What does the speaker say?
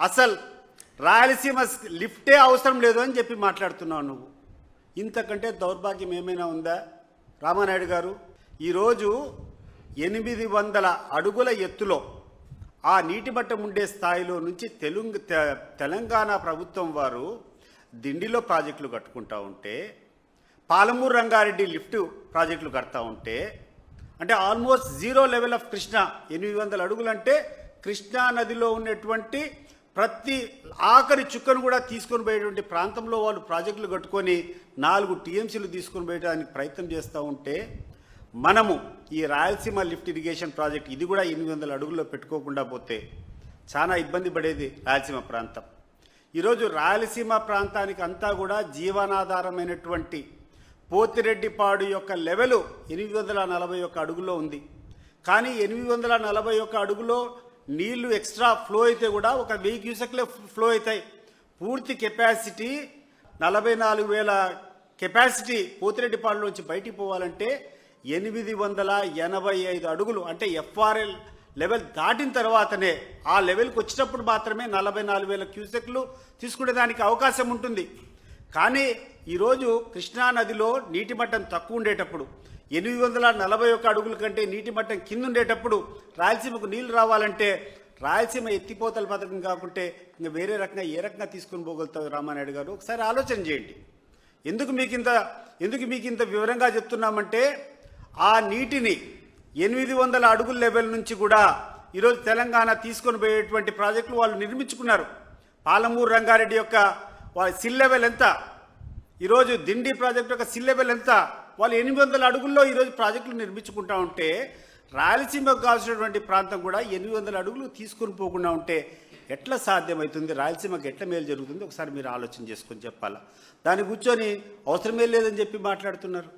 అసలు రాయలసీమ లిఫ్టే అవసరం లేదు అని చెప్పి మాట్లాడుతున్నావు నువ్వు. ఇంతకంటే దౌర్భాగ్యం ఏమైనా ఉందా రామానాయుడు గారు? ఈరోజు 800 అడుగుల ఎత్తులో ఆ నీటి మట్టం ఉండే స్థాయిలో నుంచి తెలంగాణ ప్రభుత్వం వారు దిండిలో ప్రాజెక్టులు కట్టుకుంటా ఉంటే, పాలమూరు రంగారెడ్డి లిఫ్ట్ ప్రాజెక్టులు కడతా ఉంటే, అంటే almost zero level of Krishna 800 అడుగులు అంటే కృష్ణా నదిలో ఉన్నటువంటి ప్రతి ఆఖరి చుక్కను కూడా తీసుకొని పోయేటువంటి ప్రాంతంలో వాళ్ళు ప్రాజెక్టులు కట్టుకొని 4 టీఎంసీలు తీసుకొని పోయడానికి ప్రయత్నం చేస్తూ ఉంటే, మనము ఈ రాయలసీమ లిఫ్ట్ ఇరిగేషన్ ప్రాజెక్ట్ ఇది కూడా 800 అడుగుల్లో పెట్టుకోకుండా పోతే చాలా ఇబ్బంది పడేది రాయలసీమ ప్రాంతం. ఈరోజు రాయలసీమ ప్రాంతానికి అంతా కూడా జీవనాధారమైనటువంటి పోతిరెడ్డిపాడు యొక్క లెవెలు 841 అడుగులో ఉంది. కానీ 841 అడుగులో నీళ్లు ఎక్స్ట్రా ఫ్లో అయితే కూడా ఒక 1000 క్యూసెక్లే ఫ్లో అవుతాయి. పూర్తి కెపాసిటీ 44,000 కెపాసిటీ పోతిరెడ్డిపాడులోంచి బయటికి పోవాలంటే 885 అడుగులు అంటే ఎఫ్ఆర్ఎల్ లెవెల్ దాటిన తర్వాతనే, ఆ లెవెల్కి వచ్చినప్పుడు మాత్రమే 44,000 క్యూసెక్లు తీసుకునేదానికి అవకాశం ఉంటుంది. కానీ ఈరోజు కృష్ణానదిలో నీటి మట్టం తక్కువ ఉండేటప్పుడు, 841 అడుగుల కంటే నీటి మట్టం కింద ఉండేటప్పుడు రాయలసీమకు నీళ్లు రావాలంటే రాయలసీమ ఎత్తిపోతల పథకం కాకుంటే ఇంకా వేరే రకంగా ఏ రకంగా తీసుకొని పోగలుగుతారు రామానాయుడు గారు? ఒకసారి ఆలోచన చేయండి. ఎందుకు మీకు ఇంత వివరంగా చెప్తున్నామంటే, ఆ నీటిని 800 అడుగుల లెవెల్ నుంచి కూడా ఈరోజు తెలంగాణ తీసుకొని పోయేటువంటి ప్రాజెక్టులు వాళ్ళు నిర్మించుకున్నారు. పాలమూరు రంగారెడ్డి యొక్క సిల్ లెవెల్ ఎంత, ఈరోజు దిండి ప్రాజెక్టు యొక్క సిల్ లెవెల్ ఎంత, వాళ్ళు 800 అడుగుల్లో ఈరోజు ప్రాజెక్టులు నిర్మించుకుంటా ఉంటే, రాయలసీమకు కావాల్సినటువంటి ప్రాంతం కూడా 800 అడుగులు తీసుకొని పోకుండా ఉంటే ఎట్లా సాధ్యమవుతుంది? రాయలసీమకు ఎట్లా మేలు జరుగుతుంది? ఒకసారి మీరు ఆలోచన చేసుకొని చెప్పాలా. దాన్ని కూర్చొని అవసరమే లేదని చెప్పి మాట్లాడుతున్నారు.